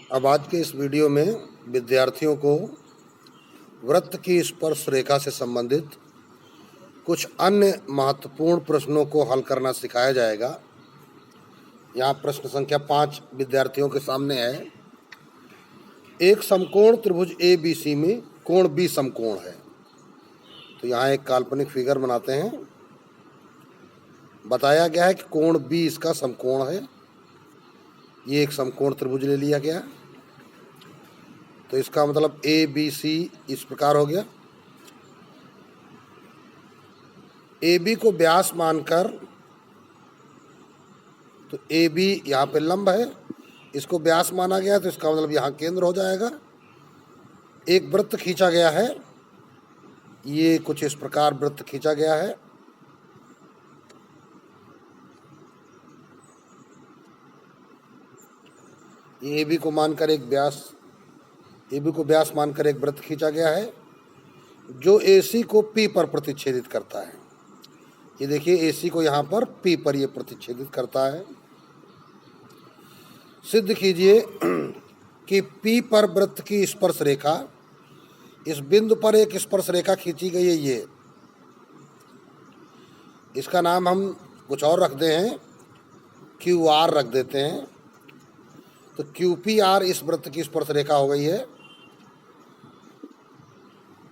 अब आज के इस वीडियो में विद्यार्थियों को वृत्त की स्पर्श रेखा से संबंधित कुछ अन्य महत्वपूर्ण प्रश्नों को हल करना सिखाया जाएगा। यहाँ प्रश्न संख्या 5 विद्यार्थियों के सामने है। एक समकोण त्रिभुज ABC में कोण B समकोण है। तो यहाँ एक काल्पनिक फिगर बनाते हैं। बताया गया है कि कोण B इसका समकोण है। ये एक समकोण त्रिभुज ले लिया गया। तो इसका मतलब ABC इस प्रकार हो गया। AB को व्यास मानकर, तो AB यहाँ पे लंब है, इसको व्यास माना गया, तो इसका मतलब यहाँ केंद्र हो जाएगा। एक वृत्त खींचा गया है, ये कुछ इस प्रकार वृत्त खींचा गया है। ये AB को मानकर एक व्यास, AB को व्यास मानकर एक वृत्त खींचा गया है जो AC को P पर प्रतिच्छेदित करता है। ये देखिए AC को यहाँ पर P पर ये प्रतिच्छेदित करता है। सिद्ध कीजिए कि P पर वृत्त की स्पर्श रेखा, इस बिंदु पर एक स्पर्श रेखा खींची गई है। ये इसका नाम हम कुछ और रखते हैं, QR रख देते हैं। तो QPR इस वृत्त की स्पर्श रेखा हो गई है।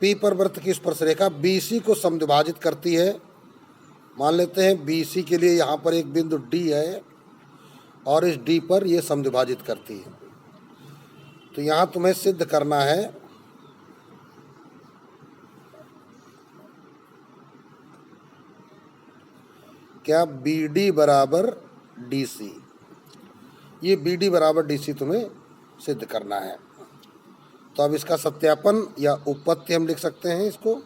P पर वृत्त की स्पर्श रेखा BC को समद्विभाजित करती है। मान लेते हैं BC के लिए यहाँ पर एक बिंदु D है और इस D पर यह समद्विभाजित करती है। तो यहाँ तुम्हें सिद्ध करना है क्या BD बराबर DC, ये BD बराबर DC तुम्हें सिद्ध करना है। तो अब इसका सत्यापन या उपपत्ति हम लिख सकते हैं। इसको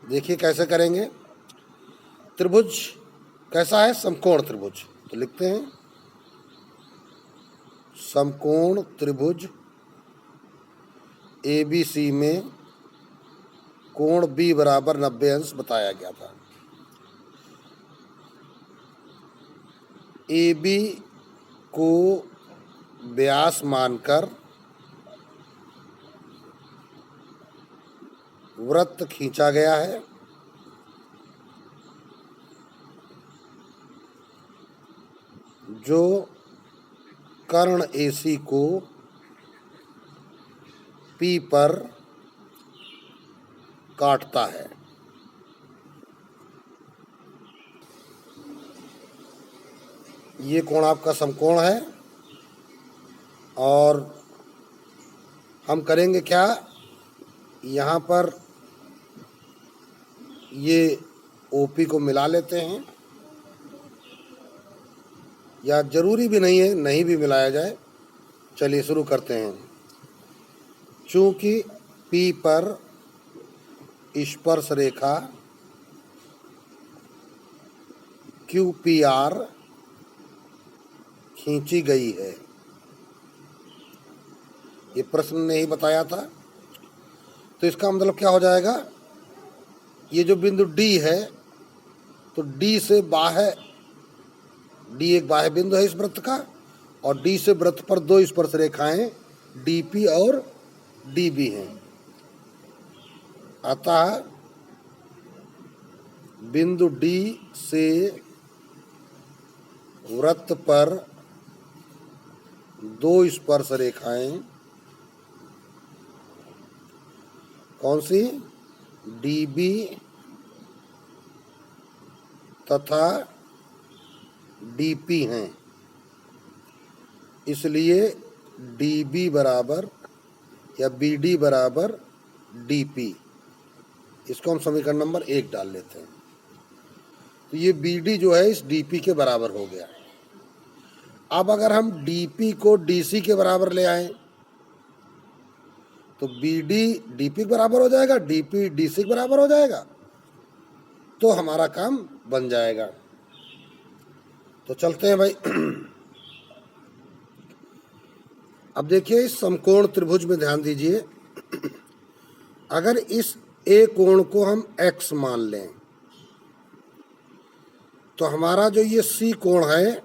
देखिए कैसे करेंगे। त्रिभुज कैसा है? समकोण त्रिभुज। तो लिखते हैं समकोण त्रिभुज ABC में कोण B बराबर 90 अंश बताया गया था। AB को व्यास मानकर वृत्त खींचा गया है जो कर्ण AC को P पर काटता है। ये कोण आपका समकोण है और हम करेंगे क्या, यहाँ पर ये OP को मिला लेते हैं, या जरूरी भी नहीं है नहीं भी मिलाया जाए। चलिए शुरू करते हैं। चूंकि P पर स्पर्श रेखा QPR खींची गई है, ये प्रश्न ने ही बताया था। तो इसका मतलब क्या हो जाएगा, ये जो बिंदु D है, तो D से बाह्य, D एक बाह्य बिंदु है इस वृत्त का, और D से वृत्त पर दो स्पर्श रेखाएं DP और DB हैं। अतः बिंदु D से वृत्त पर दो स्पर्श रेखाएं, कौन सी? DB तथा DP हैं। इसलिए DB बराबर या BD बराबर DP, इसको हम समीकरण नंबर 1 डाल लेते हैं। तो ये BD जो है इस DP के बराबर हो गया। अब अगर हम DP को DC के बराबर ले आए तो BD DP के बराबर हो जाएगा, DP DC के बराबर हो जाएगा, तो हमारा काम बन जाएगा। तो चलते हैं भाई। अब देखिए इस समकोण त्रिभुज में ध्यान दीजिए। अगर इस A कोण को हम X मान लें तो हमारा जो ये C कोण है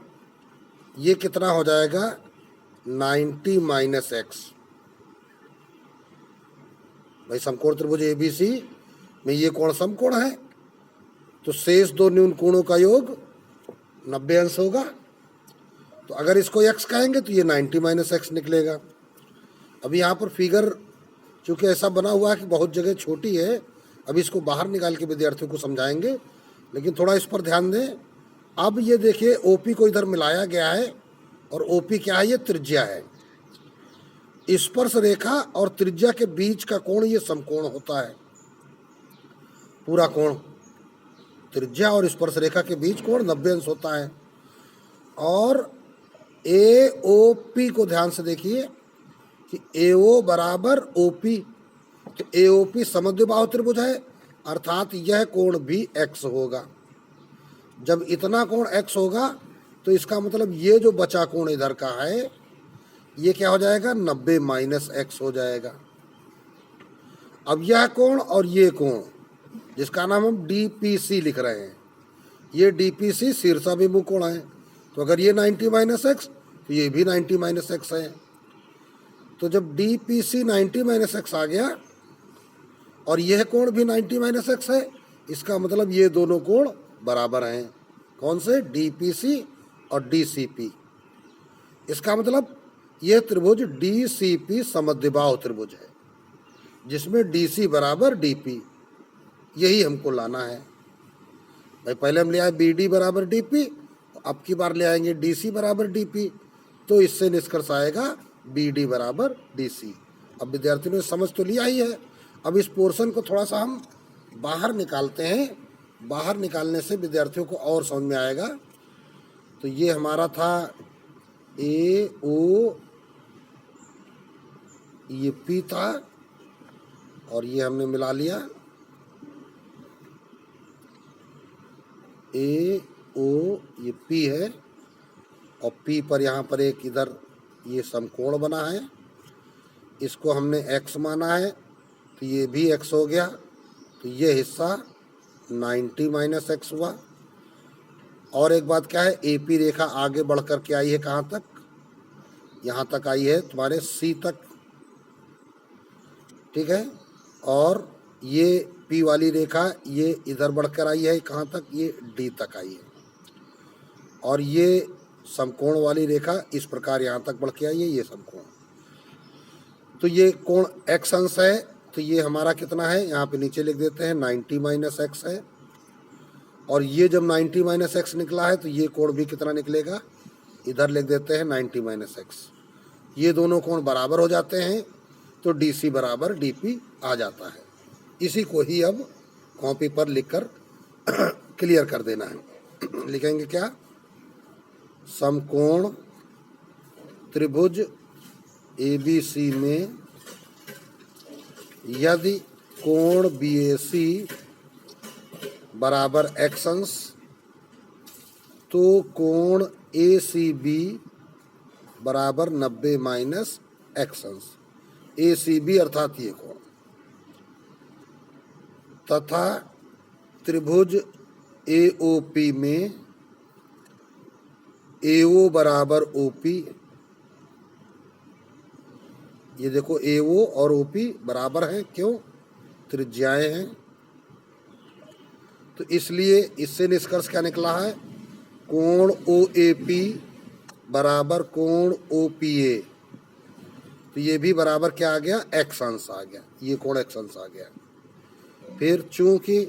ये कितना हो जाएगा 90 माइनस एक्स। भाई समकोण त्रिभुज एबीसी में ये कोण समकोण है, तो शेष दो न्यून कोणों का योग 90 अंश होगा। तो अगर इसको x कहेंगे तो ये 90 माइनस एक्स निकलेगा। अब यहाँ पर फिगर चूँकि ऐसा बना हुआ है कि बहुत जगह छोटी है, अभी इसको बाहर निकाल के विद्यार्थियों को समझाएंगे, लेकिन थोड़ा इस पर ध्यान दें। अब ये देखिए OP को इधर मिलाया गया है, और OP क्या है, ये त्रिज्या है। स्पर्श रेखा और त्रिज्या के बीच का कोण ये समकोण होता है। पूरा कोण त्रिज्या और स्पर्श रेखा के बीच कोण 90 अंश होता है। और AOP को ध्यान से देखिए कि AO बराबर OP, तो AOP समद्विबाहु त्रिभुज है, अर्थात यह कोण भी x होगा। जब इतना कोण x होगा तो इसका मतलब ये जो बचा कोण इधर का है ये क्या हो जाएगा 90 माइनस एक्स हो जाएगा। अब यह कोण और ये कोण जिसका नाम हम DPC लिख रहे हैं, ये DPC शीर्षाभिमुख कोण है। तो अगर ये 90 माइनस एक्स तो ये भी 90 माइनस एक्स है। तो जब DPC 90 माइनस एक्स आ गया और यह कोण भी 90 माइनस एक्स है, इसका मतलब ये दोनों कोण बराबर हैं। कौन से? DPC और DCP। इसका मतलब यह त्रिभुज DCP समद्विबाहु त्रिभुज है, जिसमें DC बराबर DP, यही हमको लाना है। भाई पहले हम ले आए BD बराबर DP, अब की बार ले आएंगे DC बराबर DP, तो इससे निष्कर्ष आएगा BD बराबर DC। अब विद्यार्थियों ने समझ तो लिया ही है। अब इस पोर्शन को थोड़ा सा हम बाहर निकालते हैं, बाहर निकालने से विद्यार्थियों को और समझ में आएगा। तो ये हमारा था AO, ये P था, और ये हमने मिला लिया AO, ये P है, और P पर यहाँ पर एक इधर ये समकोण बना है, इसको हमने x माना है, तो ये भी x हो गया। तो ये हिस्सा 90 माइनस एक्स हुआ। और एक बात क्या है, AP रेखा आगे बढ़ कर के आई है कहाँ तक? यहाँ तक आई है तुम्हारे C तक, ठीक है। और ये P वाली रेखा ये इधर बढ़कर आई है कहाँ तक? ये D तक आई है। और ये समकोण वाली रेखा इस प्रकार यहाँ तक बढ़ के आई है, ये समकोण। तो ये कोण x अंश है, तो ये हमारा कितना है, यहाँ पे नीचे लिख देते हैं 90 माइनस एक्स है। और ये जब 90 माइनस एक्स निकला है तो ये कोण भी कितना निकलेगा, इधर लिख देते हैं 90 माइनस एक्स। ये दोनों कोण बराबर हो जाते हैं, तो DC बराबर DP आ जाता है। इसी को ही अब कॉपी पर लिखकर क्लियर कर देना है। लिखेंगे क्या? समकोण त्रिभुज ABC में यदि कोण BAC बराबर x अंश, तो कोण ACB बराबर 90 माइनस एक्स अंश। ACB अर्थात ये कोण, तथा त्रिभुज AOP में AO बराबर OP। ये देखो AO और OP बराबर हैं, क्यों? त्रिज्याएं हैं। तो इसलिए इससे निष्कर्ष क्या निकला है, कोण OAP बराबर कोण OPA। तो ये भी बराबर क्या आ गया, x अंश आ गया, ये कोण x अंश आ गया। फिर चूंकि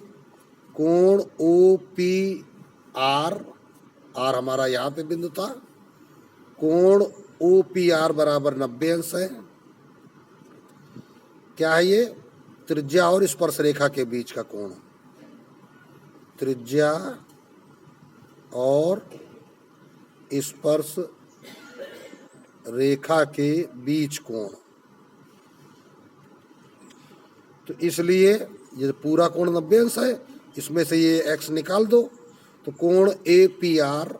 कोण OPR, R हमारा यहाँ पे बिंदु था, कोण OPR बराबर 90 अंश है। क्या है ये? त्रिज्या और स्पर्श रेखा के बीच का कोण, त्रिज्या और स्पर्श रेखा के बीच कोण। तो इसलिए ये पूरा कोण 90 अंश है, इसमें से ये x निकाल दो, तो कोण APR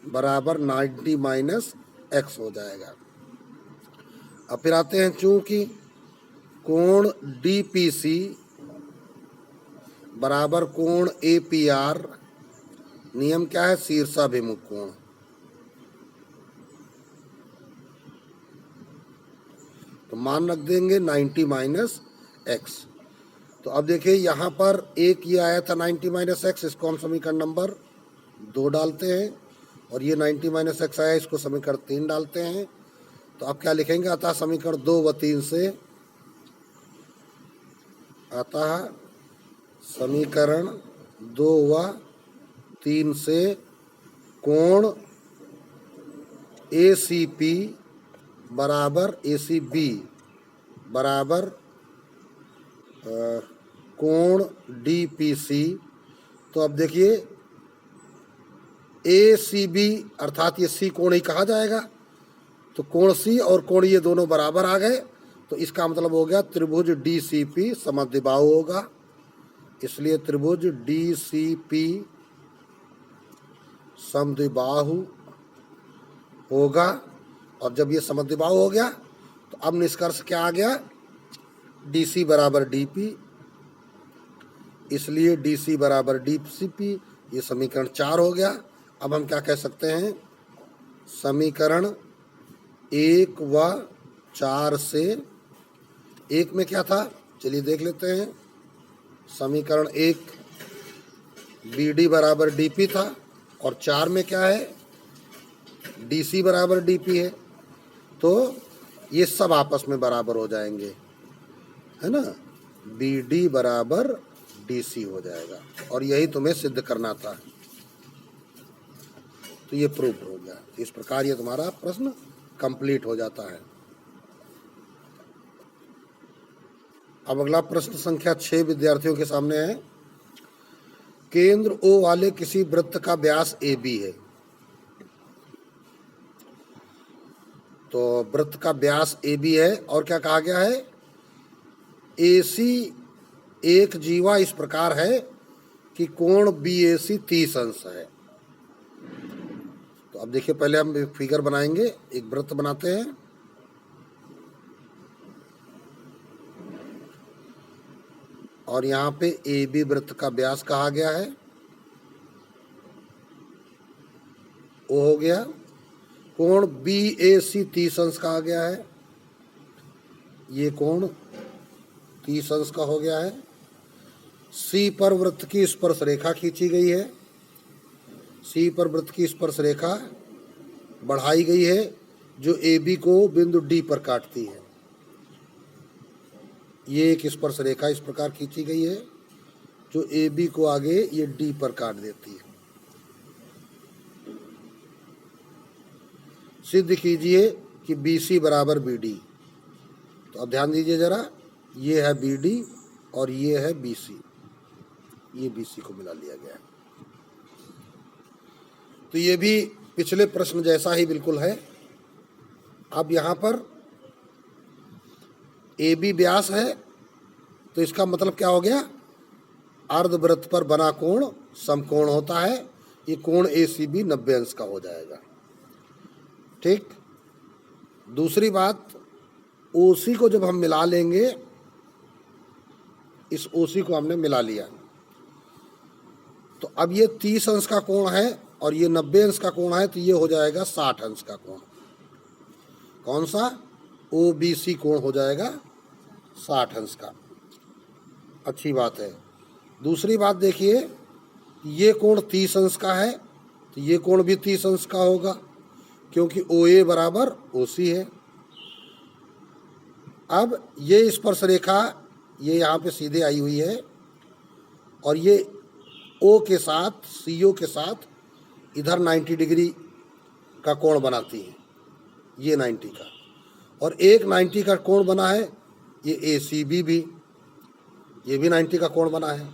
बराबर 90 माइनस एक्स हो जाएगा। अब फिर आते हैं, चूंकि कोण DPC बराबर कोण APR नियम क्या है? शीर्षाभिमुख कोण। तो मान रख देंगे 90 माइनस एक्स। तो अब देखिए यहाँ पर एक ये आया था 90 माइनस एक्स, इसको हम समीकरण नंबर 2 डालते हैं, और ये 90 माइनस एक्स आया, इसको समीकरण 3 डालते हैं। तो अब क्या लिखेंगे? अतः समीकरण 2 व 3 से, अतः समीकरण 2 व 3 से कोण ACP बराबर ACB बराबर कोण DPC। तो अब देखिए ACB अर्थात ये C कोण ही कहा जाएगा, तो कोण C और कोण ये दोनों बराबर आ गए, तो इसका मतलब हो गया त्रिभुज DCP समद्विबाहु होगा। इसलिए त्रिभुज DCP समद्विबाहु होगा। और जब ये समद्विबाहु हो गया तो अब निष्कर्ष क्या आ गया? DC बराबर DP, इसलिए DC बराबर DCP, ये समीकरण 4 हो गया। अब हम क्या कह सकते हैं? समीकरण 1 व 4 से, 1 में क्या था चलिए देख लेते हैं। समीकरण 1 BD बराबर DP था, और 4 में क्या है? DC बराबर DP है। तो ये सब आपस में बराबर हो जाएंगे, है ना? BD बराबर DC हो जाएगा, और यही तुम्हें सिद्ध करना था। तो ये प्रूफ हो गया। इस प्रकार ये तुम्हारा प्रश्न कंप्लीट हो जाता है। अब अगला प्रश्न संख्या 6 विद्यार्थियों के सामने है। केंद्र O वाले किसी वृत्त का व्यास AB है। तो वृत्त का व्यास AB है, और क्या कहा गया है? AC एक जीवा इस प्रकार है कि कोण BAC 30 अंश है। तो अब देखिए, पहले हम फिगर बनाएंगे, एक वृत्त बनाते हैं। और यहाँ पे AB वृत्त का व्यास कहा गया है, वो हो गया। कोण BAC 30 अंश कहा गया है, ये कोण 30 अंश का हो गया है। C पर वृत्त की स्पर्श रेखा खींची गई है, C पर वृत्त की स्पर्श रेखा बढ़ाई गई है, जो AB को बिंदु D पर काटती है। ये एक स्पर्श रेखा इस प्रकार खींची गई है, जो AB को आगे ये D पर काट देती है। सिद्ध कीजिए कि BC बराबर BD। तो अब ध्यान दीजिए जरा, ये है BD और ये है BC, ये BC को मिला लिया गया है। तो ये भी पिछले प्रश्न जैसा ही बिल्कुल है। अब यहाँ पर AB व्यास है, तो इसका मतलब क्या हो गया? अर्धवृत्त पर बना कोण समकोण होता है। ये कोण ACB 90 अंश का हो जाएगा। ठीक। दूसरी बात, OC को जब हम मिला लेंगे, इस OC को हमने मिला लिया, तो अब ये 30 अंश का कोण है और ये 90 अंश का कोण है, तो ये हो जाएगा 60 अंश का कोण। कौन सा? OBC कोण हो जाएगा 60 अंश का। अच्छी बात है। दूसरी बात देखिए, ये कोण 30 अंश का है, तो ये कोण भी 30 अंश का होगा, क्योंकि OA बराबर OC है। अब ये स्पर्श रेखा ये यहाँ पे सीधे आई हुई है, और ये O के साथ, CO के साथ इधर 90 डिग्री का कोण बनाती है, ये 90 का, और एक 90 का कोण बना है ये ACB भी, ये भी 90 का कोण बना है।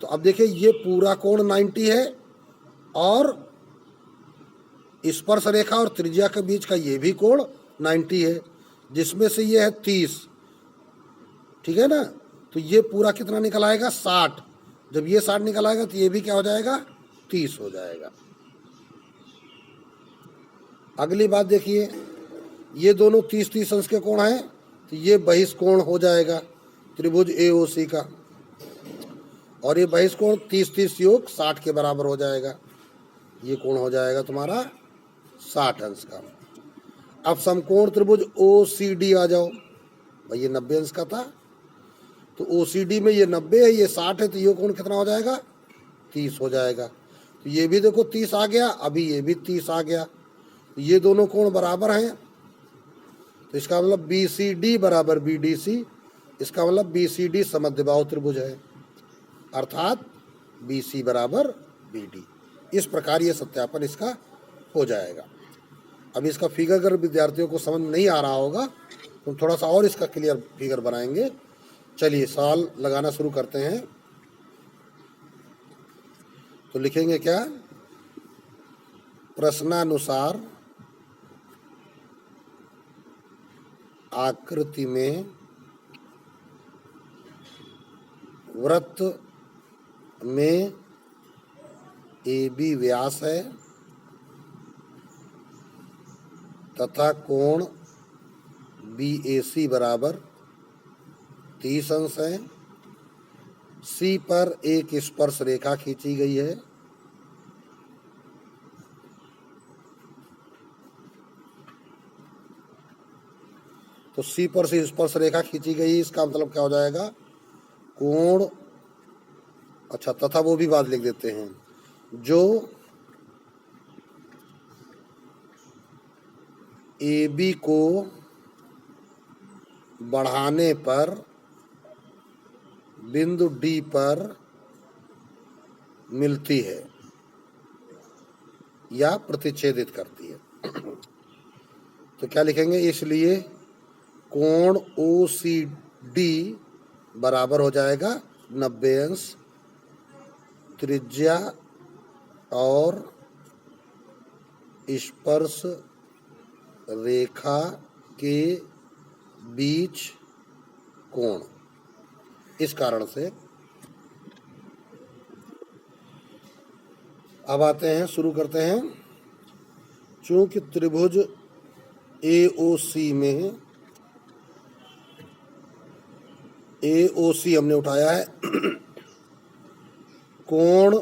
तो अब देखिए, ये पूरा कोण 90 है, और स्पर्श रेखा और त्रिज्या के बीच का ये भी कोण 90 है, जिसमें से ये है 30। ठीक है ना? तो ये पूरा कितना निकल आएगा? 60। जब ये 60 निकल आएगा तो ये भी क्या हो जाएगा? 30 हो जाएगा। अगली बात देखिए, ये दोनों 30-30 अंश के कोण हैं, तो ये बहिष्कोण हो जाएगा त्रिभुज AOC का। और ये बहिष्कोण 30-30 योग 60 के बराबर हो जाएगा। ये कोण हो जाएगा तुम्हारा 60 अंश का। अब समकोण त्रिभुज OCD आ जाओ भाई, ये 90 अंश का था, तो OCD में ये 90 है, ये 60 है, तो ये कोण कितना हो जाएगा 30 हो जाएगा। तो ये भी देखो 30 आ गया, अभी ये भी 30 आ गया, तो ये दोनों कोण बराबर हैं। तो इसका मतलब BCD बराबर BDC, इसका मतलब BCD समद्विबाहु त्रिभुज है, अर्थात BC बराबर BD। इस प्रकार ये सत्यापन इसका हो जाएगा। अब इसका फिगर अगर विद्यार्थियों को समझ नहीं आ रहा होगा तो थोड़ा सा और इसका क्लियर फिगर बनाएंगे। चलिए सवाल लगाना शुरू करते हैं। तो लिखेंगे क्या, प्रश्नानुसार आकृति में वृत्त में AB व्यास है तथा कोण BAC बराबर 30 अंश है। C पर एक स्पर्श रेखा खींची गई है। तो C पर से स्पर्श रेखा खींची गई, इसका मतलब क्या हो जाएगा, कोण, अच्छा तथा वो भी बात लिख देते हैं, जो AB को बढ़ाने पर बिंदु D पर मिलती है या प्रतिच्छेदित करती है। तो क्या लिखेंगे, इसलिए कोण OCD बराबर हो जाएगा 90 अंश। त्रिज्या और स्पर्श रेखा के बीच कोण, इस कारण से। अब आते हैं, शुरू करते हैं। चूंकि त्रिभुज AOC में, AOC हमने उठाया है, कोण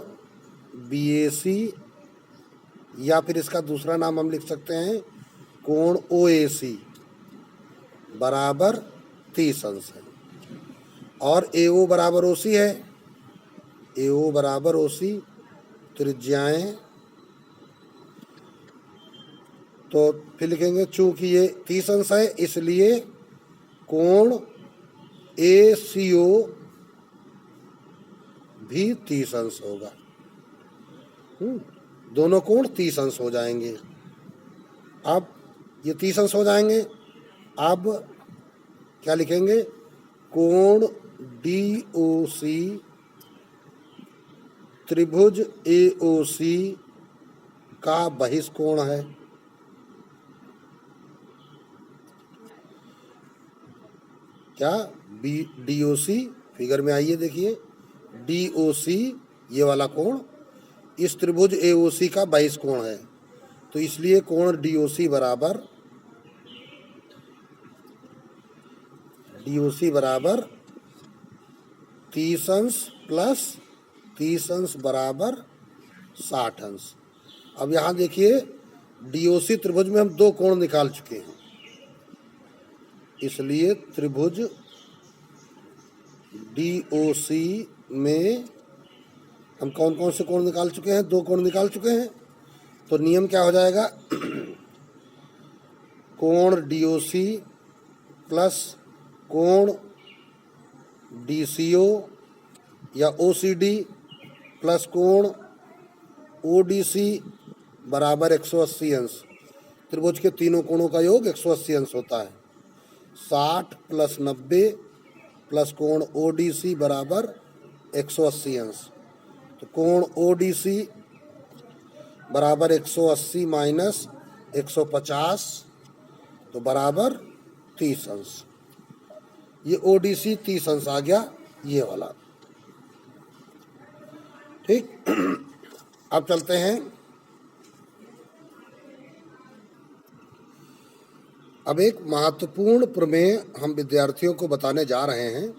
BAC या फिर इसका दूसरा नाम हम लिख सकते हैं कोण OAC बराबर 30 अंश है, और AO बराबर OC है, AO बराबर OC, त्रिज्याएं। तो फिर लिखेंगे चूंकि ये 30 अंश है इसलिए कोण ACO भी 30 अंश होगा। दोनों कोण 30 अंश हो जाएंगे। अब ये 30 अंश हो जाएंगे। अब क्या लिखेंगे, कोण DOC त्रिभुज AOC का बहिष्कोण है। क्या DOC, फिगर में आइए देखिए, DOC ये वाला कोण इस त्रिभुज AOC का बहिष्कोण है, तो इसलिए कोण DOC बराबर 30 अंश प्लस 30 अंश बराबर 60 अंश। अब यहाँ देखिए DOC त्रिभुज में हम दो कोण निकाल चुके हैं, इसलिए त्रिभुज DOC में हम कौन कौन से कोण निकाल चुके हैं, दो कोण निकाल चुके हैं। तो नियम क्या हो जाएगा, कोण DOC प्लस कोण DCO या OCD प्लस कोण ODC बराबर 180 अंश। त्रिभुज के तीनों कोणों का योग 180 अंश होता है। 60 प्लस 90 प्लस कोण ODC बराबर 180 अंश। तो कोण ODC बराबर 180 माइनस 150 तो बराबर 30 अंश। ये ODC 30 अंश आ गया, ये वाला। ठीक, अब चलते हैं। अब एक महत्वपूर्ण प्रमेय हम विद्यार्थियों को बताने जा रहे हैं।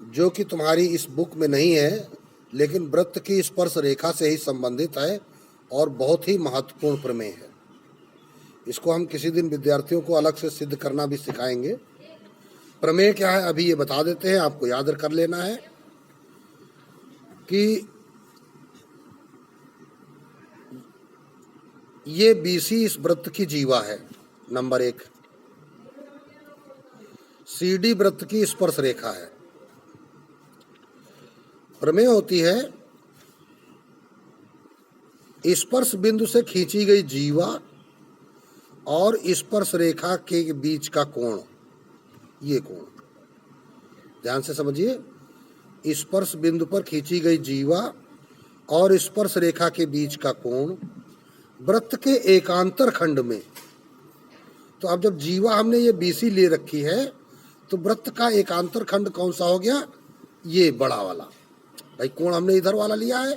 जो कि तुम्हारी इस बुक में नहीं है, लेकिन वृत्त की स्पर्श रेखा से ही संबंधित है और बहुत ही महत्वपूर्ण प्रमेय है। इसको हम किसी दिन विद्यार्थियों को अलग से सिद्ध करना भी सिखाएंगे। प्रमेय क्या है अभी ये बता देते हैं, आपको याद कर लेना है कि ये बीसी इस वृत्त की जीवा है, नंबर 1। सीडी वृत्त की स्पर्श रेखा है। प्रमेय होती है स्पर्श बिंदु से खींची गई जीवा और स्पर्श रेखा के बीच का कोण, ये कोण ध्यान से समझिए। स्पर्श बिंदु पर खींची गई जीवा और स्पर्श रेखा के बीच का कोण वृत्त के एकांतर खंड में। तो अब जब जीवा हमने ये बीसी ले रखी है तो वृत्त का एकांतर खंड कौन सा हो गया, ये बड़ा वाला। भाई कोण हमने इधर वाला लिया है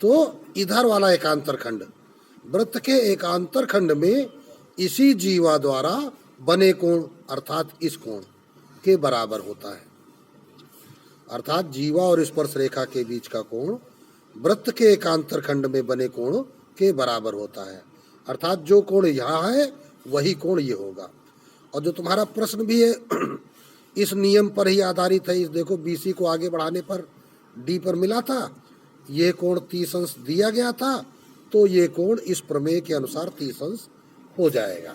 तो इधर वाला एकांतर खंड, वृत्त के एकांतर खंड में इसी जीवा द्वारा बने कोण अर्थात इस कोण के बराबर होता है। अर्थात जीवा और स्पर्श रेखा के बीच का कोण वृत्त के एकांतर खंड में बने कोण के बराबर होता है। अर्थात जो कोण यहाँ है वही कोण ये होगा। और जो तुम्हारा प्रश्न भी है इस नियम पर ही आधारित है। इस देखो बीसी को आगे बढ़ाने पर डी पर मिला था, ये कोण 30 अंश दिया गया था, तो ये कोण इस प्रमेय के अनुसार 30 अंश हो जाएगा।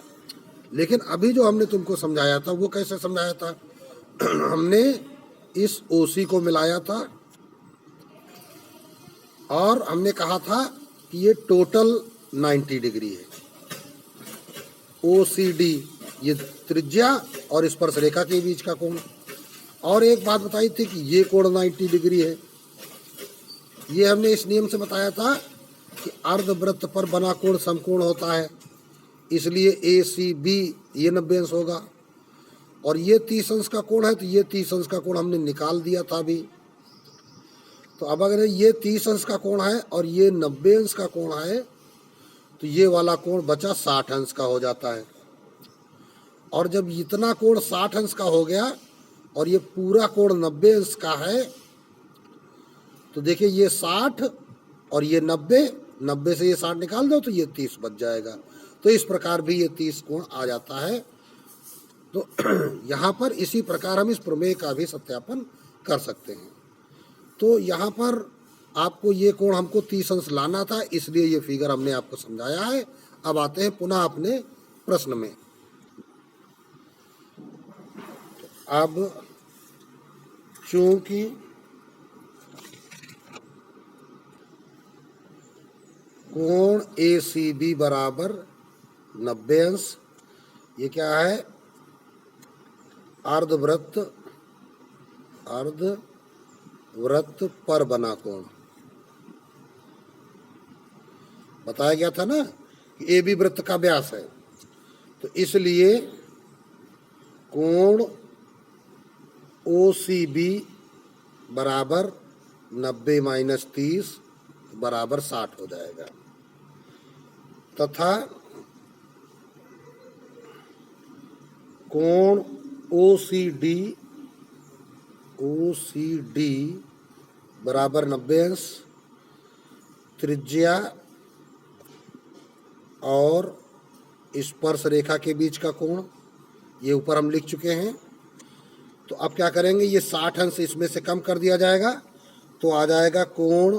लेकिन अभी जो हमने तुमको समझाया था वो कैसे समझाया था हमने इस ओसी को मिलाया था और हमने कहा था कि ये टोटल 90 डिग्री है। ओसीडी ये त्रिज्या और स्पर्श रेखा के बीच का कोण। और एक बात बताई थी कि ये कोण 90 डिग्री है। ये हमने इस नियम से बताया था कि अर्धवृत्त पर बना कोण समकोण होता है, इसलिए ए सी बी ये 90 अंश होगा। और ये 30 अंश का कोण है तो ये 30 अंश का कोण हमने निकाल दिया था अभी। तो अब अगर ये 30 अंश का कोण है और ये 90 अंश का कोण है तो ये वाला कोण बचा 60 अंश का हो जाता है। और जब इतना कोण 60 अंश का हो गया और ये पूरा कोण 90 अंश का है तो देखिए ये 60 और ये 90 से ये 60 निकाल दो तो ये 30 बच जाएगा। तो इस प्रकार भी ये 30 कोण आ जाता है। तो यहाँ पर इसी प्रकार हम इस प्रमेय का भी सत्यापन कर सकते हैं। तो यहाँ पर आपको ये कोण हमको 30 अंश लाना था, इसलिए ये फिगर हमने आपको समझाया है। अब आते हैं पुनः अपने प्रश्न में। अब चूंकि कोण ए सी बी बराबर 90 अंश, ये क्या है अर्धवृत्त पर बना कोण बताया गया था ना कि ए बी वृत्त का व्यास है। तो इसलिए कोण ओ सी बी बराबर 90 माइनस 30 बराबर 60 हो जाएगा। तथा कोण ओ सी डी बराबर 90 अंश, त्रिज्या और स्पर्श रेखा के बीच का कोण ये ऊपर हम लिख चुके हैं। तो अब क्या करेंगे, ये 60 अंश इसमें से कम कर दिया जाएगा तो आ जाएगा कोण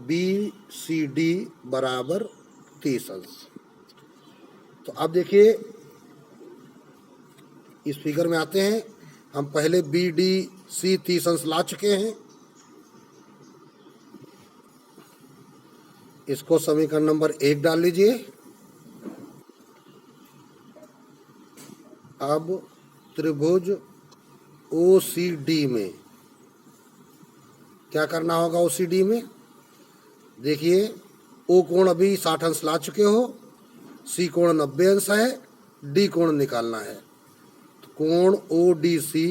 बी सी डी बराबर 30 अंश। तो अब देखिए इस फिगर में आते हैं। हम पहले बी डी सी 30 अंश ला चुके हैं। इसको समीकरण नंबर 1 डाल लीजिए। अब त्रिभुज ओ सी डी में क्या करना होगा। ओ सी डी में देखिए ओ कोण अभी 60 अंश ला चुके हो, सी कोण 90 अंश है, डी कोण निकालना है। तो कोण ओ डी सी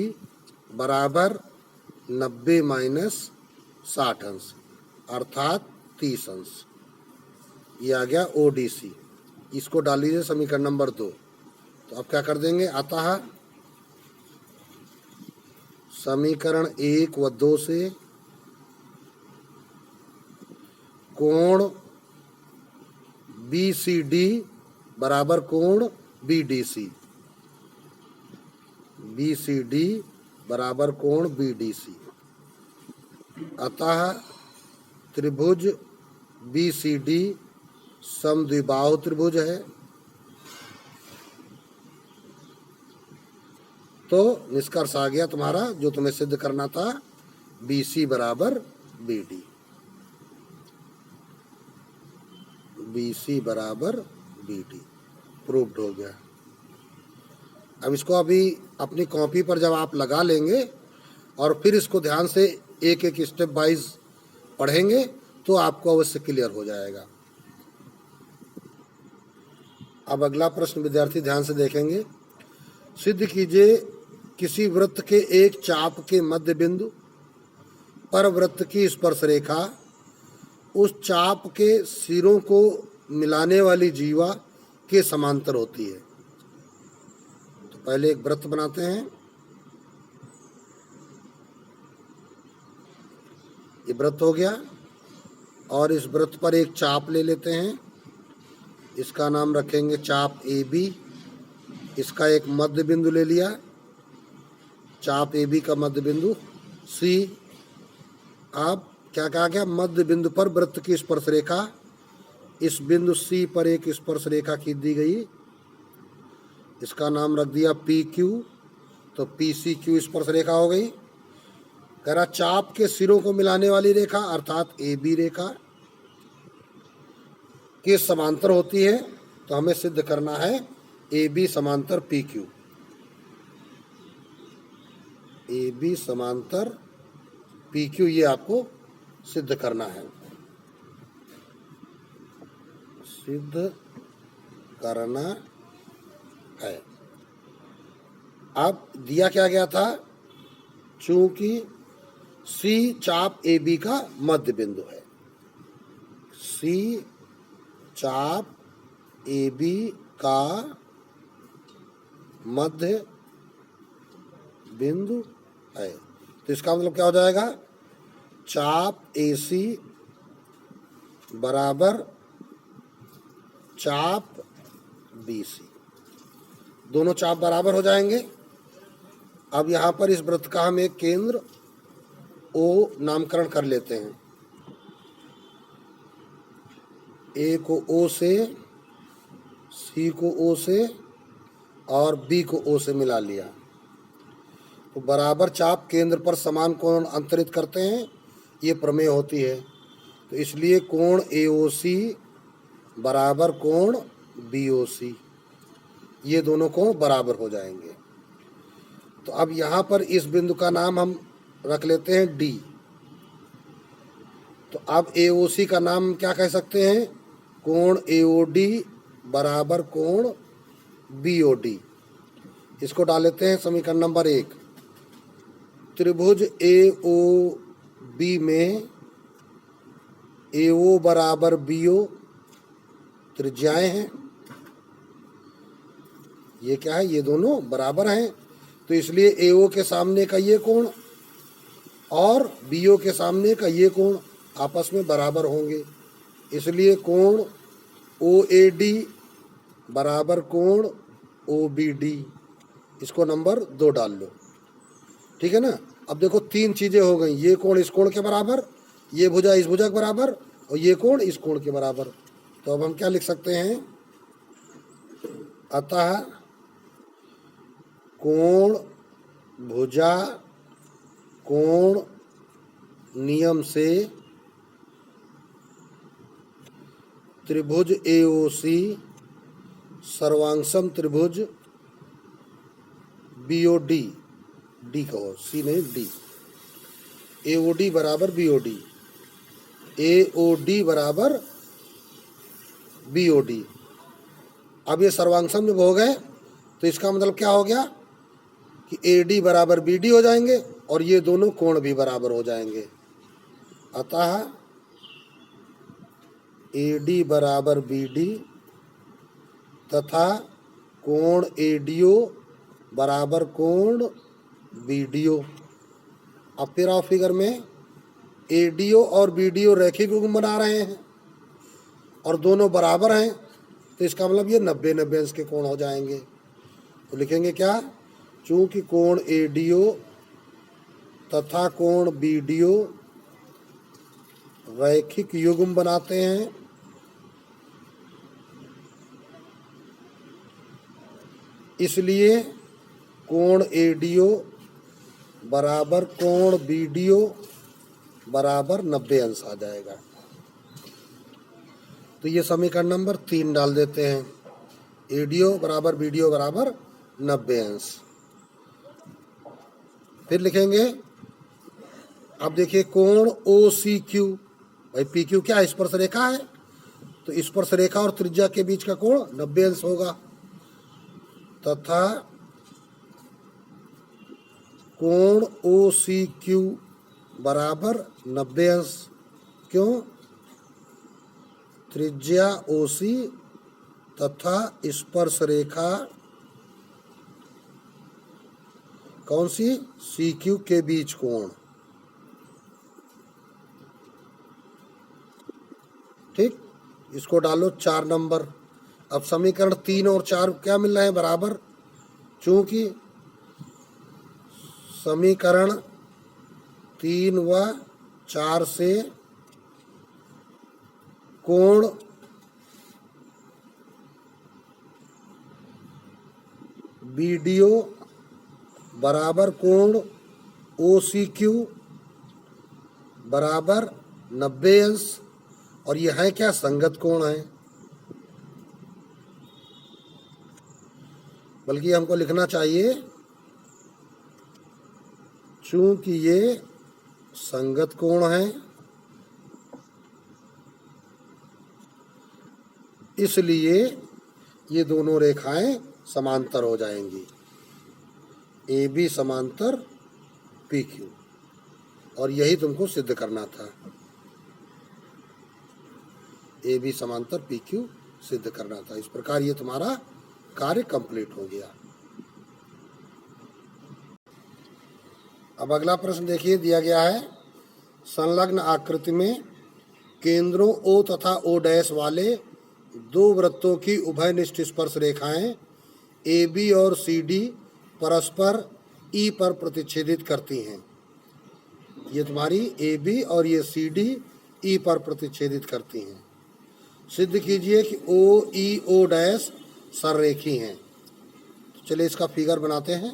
बराबर 90 माइनस 60 अंश अर्थात 30 अंश। ये आ गया ओ डी सी। इसको डाल लीजिए समीकरण नंबर 2। तो अब क्या कर देंगे, आता है समीकरण 1 व 2 से कोण BCD बराबर कोण BDC, BCD बराबर कोण BDC। अतः त्रिभुज BCD समद्विबाहु त्रिभुज है। तो निष्कर्ष आ गया तुम्हारा, जो तुम्हें सिद्ध करना था, BC बराबर BD, BC बराबर BD प्रूव्ड हो गया। अब इसको अभी अपनी कॉपी पर जब आप लगा लेंगे और फिर इसको ध्यान से एक एक स्टेप वाइज पढ़ेंगे तो आपको अवश्य क्लियर हो जाएगा। अब अगला प्रश्न विद्यार्थी ध्यान से देखेंगे। सिद्ध कीजिए किसी वृत्त के एक चाप के मध्य बिंदु पर वृत्त की स्पर्श रेखा उस चाप के सिरों को मिलाने वाली जीवा के समांतर होती है। तो पहले एक वृत्त बनाते हैं। ये वृत्त हो गया और इस वृत्त पर एक चाप ले लेते हैं। इसका नाम रखेंगे चाप AB। इसका एक मध्य बिंदु ले लिया, चाप AB का मध्य बिंदु C। अब क्या कहा गया, मध्य बिंदु पर वृत्त की स्पर्श रेखा, इस बिंदु C पर एक स्पर्श रेखा खींच दी गई, इसका नाम रख दिया PQ। तो PCQ स्पर्श रेखा हो गई। कह रहा चाप के सिरों को मिलाने वाली रेखा अर्थात AB रेखा के समांतर होती है। तो हमें सिद्ध करना है AB समांतर PQ, AB समांतर PQ, ये आपको सिद्ध करना है, सिद्ध करना है। अब दिया क्या गया था, चूंकि C चाप AB का मध्य बिंदु है, C चाप AB का मध्य बिंदु है। तो इसका मतलब क्या हो जाएगा, चाप AC बराबर चाप BC, दोनों चाप बराबर हो जाएंगे। अब यहाँ पर इस वृत्त का हम एक केंद्र O नामकरण कर लेते हैं। A को O से, C को O से और B को O से मिला लिया। तो बराबर चाप केंद्र पर समान कोण अंतरित करते हैं, ये प्रमेय होती है। तो इसलिए कोण AOC बराबर कोण BOC, ये दोनों कोण बराबर हो जाएंगे। तो अब यहाँ पर इस बिंदु का नाम हम रख लेते हैं D। तो अब AOC का नाम क्या कह सकते हैं, कोण AOD बराबर कोण BOD। इसको डाल लेते हैं समीकरण नंबर 1। त्रिभुज AOB में AO बराबर BO त्रिज्याएं हैं। ये क्या है, ये दोनों बराबर हैं। तो इसलिए AO के सामने का ये कोण और BO के सामने का ये कोण आपस में बराबर होंगे। इसलिए कोण OAD बराबर कोण OBD, इसको नंबर 2 डाल लो, ठीक है ना। अब देखो तीन चीजें हो गई, ये कोण इस कोण के बराबर, ये भुजा इस भुजा के बराबर और ये कोण इस कोण के बराबर। तो अब हम क्या लिख सकते हैं, अतः कोण भुजा कोण नियम से त्रिभुज AOC सर्वांशम त्रिभुज BOD, D कहो, C नहीं D, AOD बराबर BOD, AOD बराबर BOD। अब ये सर्वांशम जब हो गए तो इसका मतलब क्या हो गया कि AD बराबर BD हो जाएंगे और ये दोनों कोण भी बराबर हो जाएंगे। अतः AD बराबर BD तथा कोण ADO बराबर कोण BDO, अब फिर आओ फिगर में, एडीओ और बीडीओ रैखिक युग्म बना रहे हैं और दोनों बराबर हैं, तो इसका मतलब ये 90-90 अंश के कोण हो जाएंगे। तो लिखेंगे क्या, चूंकि कोण एडीओ तथा कोण बीडीओ रैखिक युग्म बनाते हैं, इसलिए कोण एडीओ बराबर कोण बीडीओ बराबर 90 अंश आ जाएगा। तो ये समीकरण नंबर 3 डाल देते हैं, एडीओ बराबर बीडीओ बराबर 90 अंश। फिर लिखेंगे, अब देखिए कोण ओ सी क्यू, भाई पी क्यू क्या है, स्पर्श रेखा है, तो स्पर्श रेखा और त्रिज्या के बीच का कोण 90 अंश होगा, तथा कोण ओ सी क्यू बराबर 90 अंश। क्यों, त्रिज्या ओ सी तथा स्पर्श रेखा कौन सी, सी क्यू के बीच कोण। ठीक, इसको डालो 4 नंबर। अब समीकरण 3 और 4 क्या मिल रहे हैं, बराबर, चूंकि समीकरण 3 व 4 से कोण बीडीओ बराबर कोण ओ सी क्यू बराबर 90 अंश, और यह है क्या, संगत कोण है, बल्कि हमको लिखना चाहिए चूंकि ये संगत कोण है इसलिए ये दोनों रेखाएं समांतर हो जाएंगी, ए बी समांतर पी क्यू, और यही तुमको सिद्ध करना था, ए बी समांतर पी क्यू सिद्ध करना था। इस प्रकार ये तुम्हारा कार्य कंप्लीट हो गया। अब अगला प्रश्न देखिए, दिया गया है, संलग्न आकृति में केंद्रों O तथा O डैश वाले दो वृत्तों की उभयनिष्ठ स्पर्श रेखाएं AB और CD परस्पर E पर प्रतिच्छेदित करती हैं। ये तुम्हारी AB और ये CD E पर प्रतिच्छेदित करती हैं। सिद्ध कीजिए कि OE O डैश सररेखी हैं। तो चलिए इसका फिगर बनाते हैं,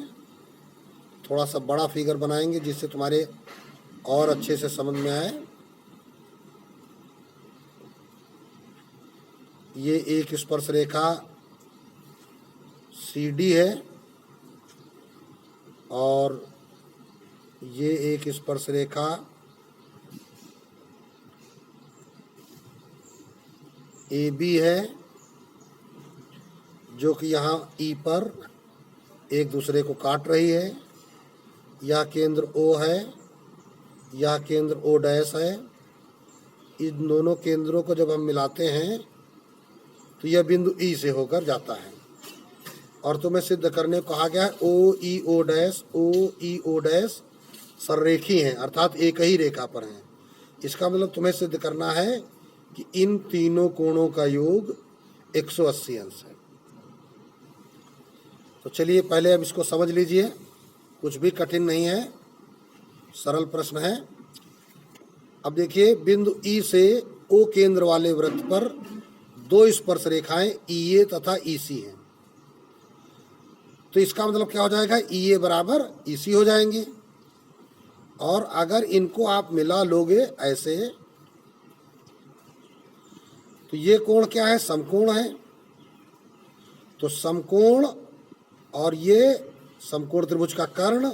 थोड़ा सा बड़ा फिगर बनाएंगे जिससे तुम्हारे और अच्छे से समझ में आए। ये एक स्पर्श रेखा CD है और ये एक स्पर्श रेखा AB है, जो कि यहाँ E पर एक दूसरे को काट रही है। यह केंद्र O है, यह केंद्र O डैश है। इन दोनों केंद्रों को जब हम मिलाते हैं तो यह बिंदु E से होकर जाता है, और तुम्हें सिद्ध करने को कहा गया है OE O डैश सररेखी हैं, अर्थात एक ही रेखा पर हैं। इसका मतलब तुम्हें सिद्ध करना है कि इन तीनों कोणों का योग 180 अंश है। तो चलिए पहले अब इसको समझ लीजिए, कुछ भी कठिन नहीं है, सरल प्रश्न है। अब देखिए, बिंदु E से O केंद्र वाले वृत्त पर दो स्पर्श रेखाएं EA तथा EC हैं। तो इसका मतलब क्या हो जाएगा, EA बराबर EC हो जाएंगे, और अगर इनको आप मिला लोगे ऐसे तो ये कोण क्या है, समकोण है। तो समकोण और ये समकोण त्रिभुज का कर्ण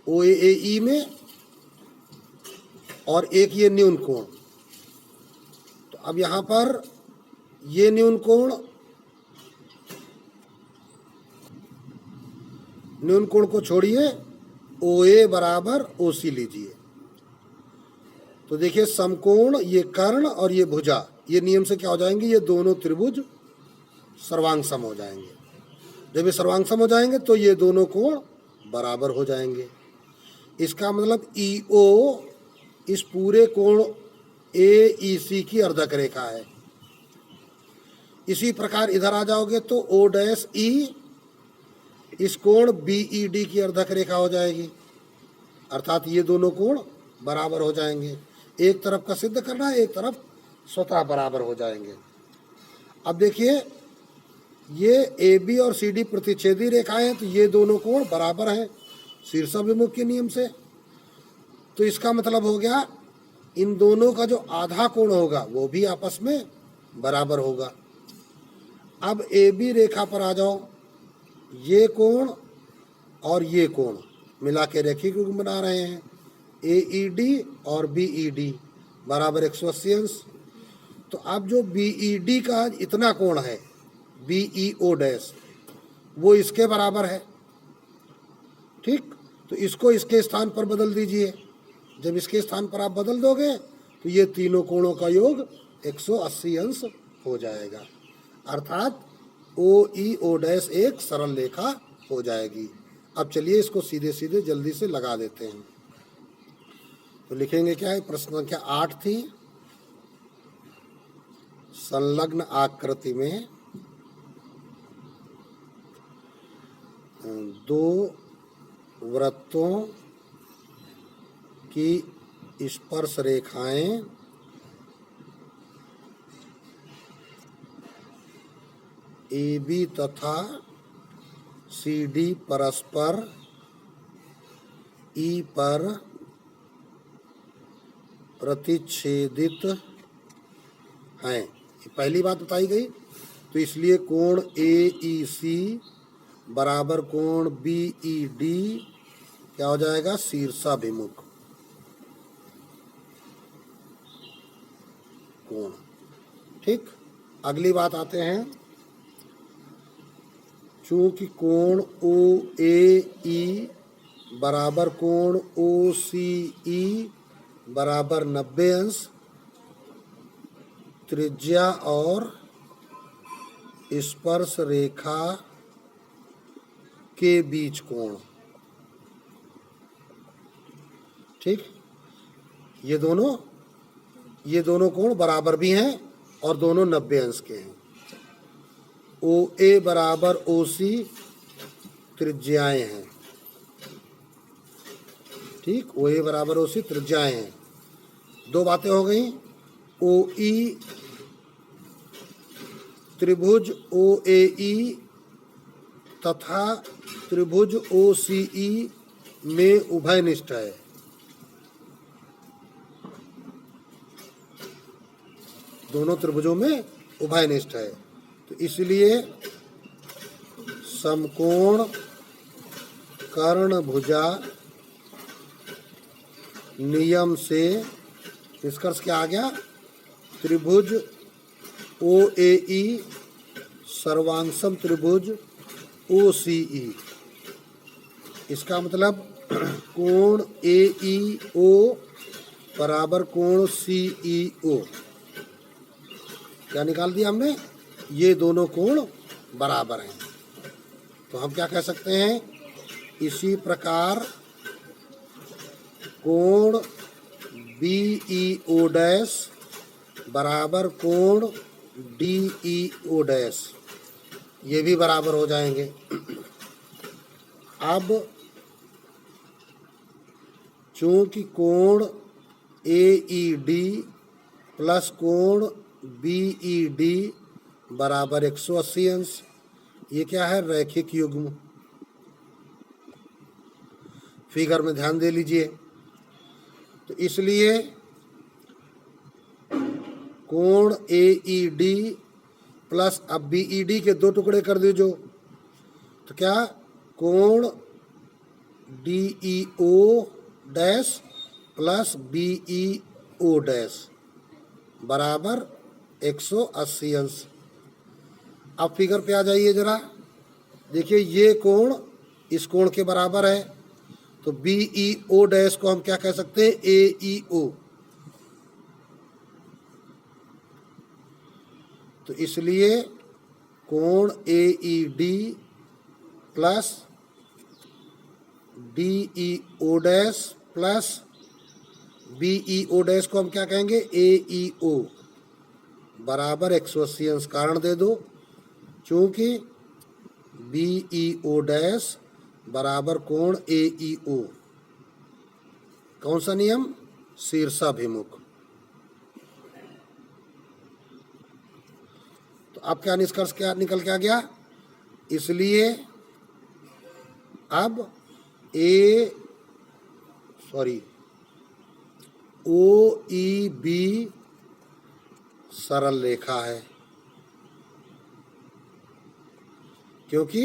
OAE में, और एक ये न्यून कोण। तो अब यहाँ पर ये न्यून कोण को छोड़िए, OA बराबर OC लीजिए। तो देखिए, समकोण ये कर्ण और ये भुजा, ये नियम से क्या हो जाएंगे, ये दोनों त्रिभुज सर्वांगसम हो जाएंगे। जब ये सर्वांगसम हो जाएंगे तो ये दोनों कोण बराबर हो जाएंगे। इसका मतलब EO इस पूरे कोण AEC की अर्धक रेखा है। इसी प्रकार इधर आ जाओगे तो O'E इस कोण BED की अर्धक रेखा हो जाएगी, अर्थात ये दोनों कोण बराबर हो जाएंगे। एक तरफ का सिद्ध करना है, एक तरफ स्वतः बराबर हो जाएंगे। अब देखिए ये AB और CD प्रतिच्छेदी रेखाएं हैं, तो ये दोनों कोण बराबर हैं शीर्षाभिमुख के नियम से। तो इसका मतलब हो गया इन दोनों का जो आधा कोण होगा वो भी आपस में बराबर होगा। अब AB रेखा पर आ जाओ, ये कोण और ये कोण मिला के रेखिक युग्म बना रहे हैं। AED और BED बराबर 180 अंश। तो अब जो BED का इतना कोण है BEO डैश, वो इसके बराबर है। ठीक, तो इसको इसके स्थान पर बदल दीजिए। जब इसके स्थान पर आप बदल दोगे तो ये तीनों कोणों का योग 180 अंश हो जाएगा, अर्थात OEO डैश एक सरल रेखा हो जाएगी। अब चलिए इसको सीधे सीधे जल्दी से लगा देते हैं। तो लिखेंगे क्या है, प्रश्न संख्या 8 थी, संलग्न आकृति में दो वृत्तों की स्पर्श रेखाएं AB तथा CD परस्पर E पर प्रतिच्छेदित हैं, पहली बात बताई गई। तो इसलिए कोण AEC बराबर कोण BED क्या हो जाएगा, शीर्षाभिमुख कोण। ठीक, अगली बात आते हैं। चूंकि कोण OAE बराबर कोण OCE बराबर 90 अंश, त्रिज्या और स्पर्श रेखा के बीच कोण, ठीक, ये दोनों कोण बराबर भी हैं और दोनों 90 अंश के हैं। OA बराबर OC त्रिज्याएं हैं। ठीक, OA बराबर OC त्रिज्याएं हैं। दो बातें हो गई। OE त्रिभुज OAE तथा त्रिभुज OCE में उभयनिष्ठ है। दोनों त्रिभुजों में उभयनिष्ठ है, तो इसलिए समकोण कर्णभुजा नियम से निष्कर्ष क्या आ गया, त्रिभुज OAE सर्वांशम त्रिभुज OCE। इसका मतलब कोण AEO बराबर कोण CEO, क्या निकाल दिया हमने, ये दोनों कोण बराबर हैं। तो हम क्या कह सकते हैं, इसी प्रकार कोण BEO डैश बराबर कोण DEO डैश, ये भी बराबर हो जाएंगे। अब चूंकि कोण AED प्लस कोण BED बराबर 180 अंश, ये क्या है, रैखिक युग्म। फिगर में ध्यान दे लीजिए। तो इसलिए कोण AED प्लस, अब BED के दो टुकड़े कर दीजिए, तो क्या, कोण DEO dash plus BEO dash बराबर 180 अंश। अब फिगर पे आ जाइए जरा, देखिए ये कोण इस कोण के बराबर है, तो BEO डैश को हम क्या कह सकते हैं, AEO। तो इसलिए कोण AED plus D E O dash plus B E O dash को हम क्या कहेंगे, ए ई ओ बराबर 180 अंश कारण दे दो, क्योंकि बी ई ओ डैश बराबर कोण ए ई ओ। कौन सा नियम, शीर्षाभिमुख। तो अब क्या निष्कर्ष क्या निकल के आ गया, इसलिए अब ओ ई बी सरल रेखा है, क्योंकि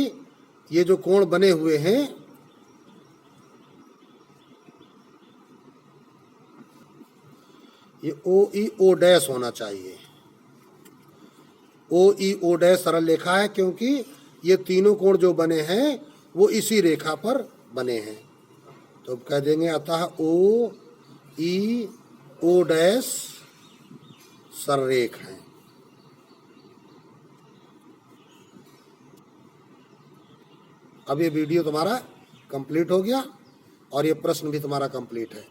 ये जो कोण बने हुए हैं ये ओ ई ओ डैश होना चाहिए। ओ ई ओ डैश सरल रेखा है क्योंकि ये तीनों कोण जो बने हैं वो इसी रेखा पर बने हैं। तो अब कह देंगे अतः ओ ई ओ डैश सररेख है। अब ये वीडियो तुम्हारा कंप्लीट हो गया और ये प्रश्न भी तुम्हारा कंप्लीट है।